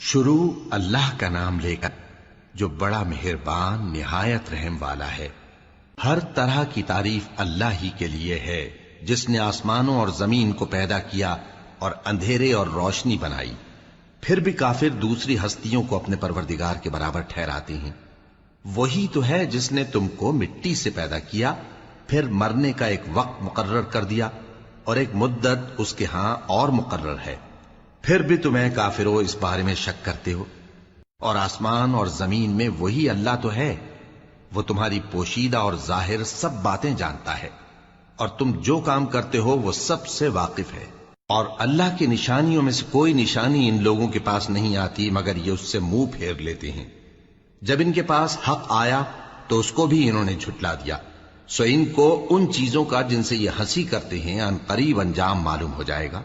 شروع اللہ کا نام لے کر جو بڑا مہربان نہایت رحم والا ہے۔ ہر طرح کی تعریف اللہ ہی کے لیے ہے جس نے آسمانوں اور زمین کو پیدا کیا اور اندھیرے اور روشنی بنائی۔ پھر بھی کافر دوسری ہستیوں کو اپنے پروردگار کے برابر ٹھہراتے ہیں۔ وہی تو ہے جس نے تم کو مٹی سے پیدا کیا، پھر مرنے کا ایک وقت مقرر کر دیا اور ایک مدت اس کے ہاں اور مقرر ہے۔ پھر بھی تمہیں کافروں اس بارے میں شک کرتے ہو، اور آسمان اور زمین میں وہی اللہ تو ہے۔ وہ تمہاری پوشیدہ اور ظاہر سب باتیں جانتا ہے، اور تم جو کام کرتے ہو وہ سب سے واقف ہے۔ اور اللہ کی نشانیوں میں سے کوئی نشانی ان لوگوں کے پاس نہیں آتی مگر یہ اس سے منہ پھیر لیتے ہیں۔ جب ان کے پاس حق آیا تو اس کو بھی انہوں نے جھٹلا دیا، سو ان کو ان چیزوں کا جن سے یہ ہنسی کرتے ہیں ان قریب انجام معلوم ہو جائے گا۔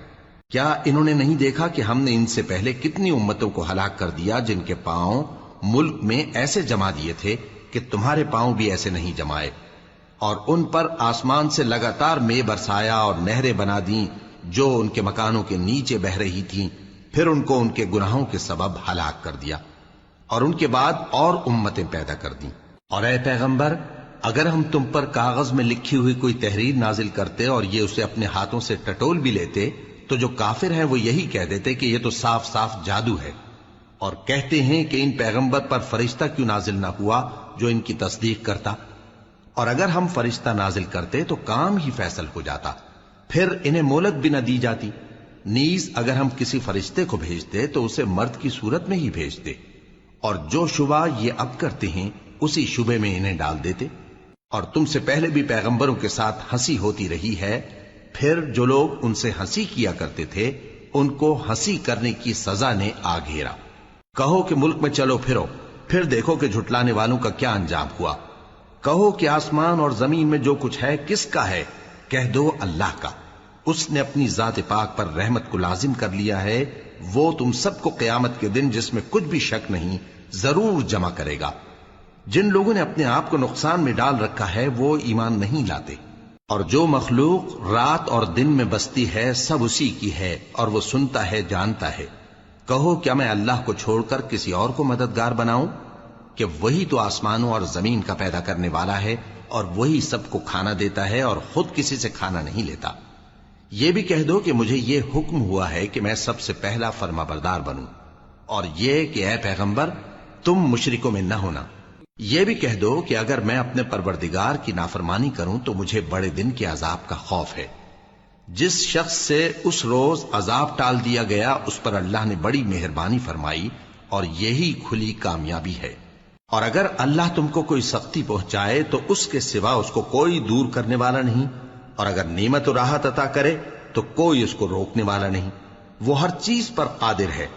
کیا انہوں نے نہیں دیکھا کہ ہم نے ان سے پہلے کتنی امتوں کو ہلاک کر دیا جن کے پاؤں ملک میں ایسے جما دیے تھے کہ تمہارے پاؤں بھی ایسے نہیں جمائے، اور ان پر آسمان سے لگاتار مے برسایا اور نہریں بنا دیں جو ان کے مکانوں کے نیچے بہ رہی تھیں، پھر ان کو ان کے گناہوں کے سبب ہلاک کر دیا، اور ان کے بعد اور امتیں پیدا کر دیں۔ اور اے پیغمبر، اگر ہم تم پر کاغذ میں لکھی ہوئی کوئی تحریر نازل کرتے اور یہ اسے اپنے ہاتھوں سے ٹٹول بھی لیتے تو جو کافر ہیں وہ یہی کہہ دیتے کہ یہ تو صاف صاف جادو ہے، اور کہتے ہیں کہ ان پیغمبر پر فرشتہ کیوں نازل نہ ہوا جو ان کی تصدیق کرتا، اور اگر ہم فرشتہ نازل کرتے تو کام ہی فیصل ہو جاتا، پھر انہیں مہلت بھی نہ دی جاتی۔ نیز اگر ہم کسی فرشتے کو بھیجتے تو اسے مرد کی صورت میں ہی بھیجتے، اور جو شبہ یہ اب کرتے ہیں اسی شبے میں انہیں ڈال دیتے۔ اور تم سے پہلے بھی پیغمبروں کے ساتھ ہنسی ہوتی رہی ہے، پھر جو لوگ ان سے ہنسی کیا کرتے تھے ان کو ہنسی کرنے کی سزا نے آ گھیرا۔ کہو کہ ملک میں چلو پھرو، پھر دیکھو کہ جھٹلانے والوں کا کیا انجام ہوا۔ کہو کہ آسمان اور زمین میں جو کچھ ہے کس کا ہے؟ کہہ دو اللہ کا۔ اس نے اپنی ذات پاک پر رحمت کو لازم کر لیا ہے۔ وہ تم سب کو قیامت کے دن جس میں کچھ بھی شک نہیں ضرور جمع کرے گا۔ جن لوگوں نے اپنے آپ کو نقصان میں ڈال رکھا ہے وہ ایمان نہیں لاتے، اور جو مخلوق رات اور دن میں بستی ہے سب اسی کی ہے، اور وہ سنتا ہے جانتا ہے۔ کہو کیا میں اللہ کو چھوڑ کر کسی اور کو مددگار بناؤں؟ کہ وہی تو آسمانوں اور زمین کا پیدا کرنے والا ہے، اور وہی سب کو کھانا دیتا ہے اور خود کسی سے کھانا نہیں لیتا۔ یہ بھی کہہ دو کہ مجھے یہ حکم ہوا ہے کہ میں سب سے پہلا فرما بردار بنوں، اور یہ کہ اے پیغمبر تم مشرکوں میں نہ ہونا۔ یہ بھی کہہ دو کہ اگر میں اپنے پروردگار کی نافرمانی کروں تو مجھے بڑے دن کے عذاب کا خوف ہے۔ جس شخص سے اس روز عذاب ٹال دیا گیا اس پر اللہ نے بڑی مہربانی فرمائی، اور یہی کھلی کامیابی ہے۔ اور اگر اللہ تم کو کوئی سختی پہنچائے تو اس کے سوا اس کو کوئی دور کرنے والا نہیں، اور اگر نعمت و راحت عطا کرے تو کوئی اس کو روکنے والا نہیں۔ وہ ہر چیز پر قادر ہے،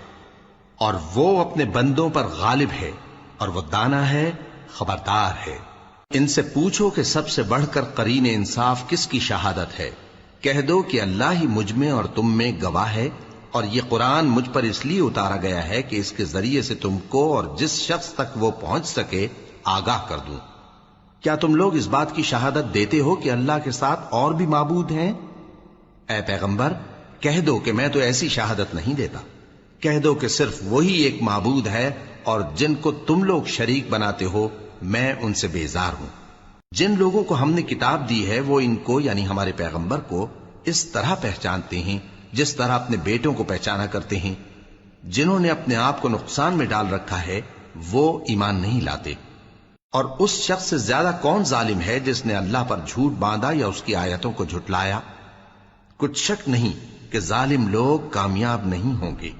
اور وہ اپنے بندوں پر غالب ہے، اور وہ دانا ہے، خبردار ہے۔ ان سے پوچھو کہ سب سے بڑھ کر قرین انصاف کس کی شہادت ہے؟ کہہ دو کہ اللہ ہی مجھ میں اور تم میں گواہ ہے، اور یہ قرآن مجھ پر اس لیے اتارا گیا ہے کہ اس کے ذریعے سے تم کو اور جس شخص تک وہ پہنچ سکے آگاہ کر دوں۔ کیا تم لوگ اس بات کی شہادت دیتے ہو کہ اللہ کے ساتھ اور بھی معبود ہیں؟ اے پیغمبر کہہ دو کہ میں تو ایسی شہادت نہیں دیتا۔ کہہ دو کہ صرف وہی ایک معبود ہے، اور جن کو تم لوگ شریک بناتے ہو میں ان سے بیزار ہوں۔ جن لوگوں کو ہم نے کتاب دی ہے وہ ان کو یعنی ہمارے پیغمبر کو اس طرح پہچانتے ہیں جس طرح اپنے بیٹوں کو پہچانا کرتے ہیں۔ جنہوں نے اپنے آپ کو نقصان میں ڈال رکھا ہے وہ ایمان نہیں لاتے۔ اور اس شخص سے زیادہ کون ظالم ہے جس نے اللہ پر جھوٹ باندھا یا اس کی آیتوں کو جھٹلایا؟ کچھ شک نہیں کہ ظالم لوگ کامیاب نہیں ہوں گے۔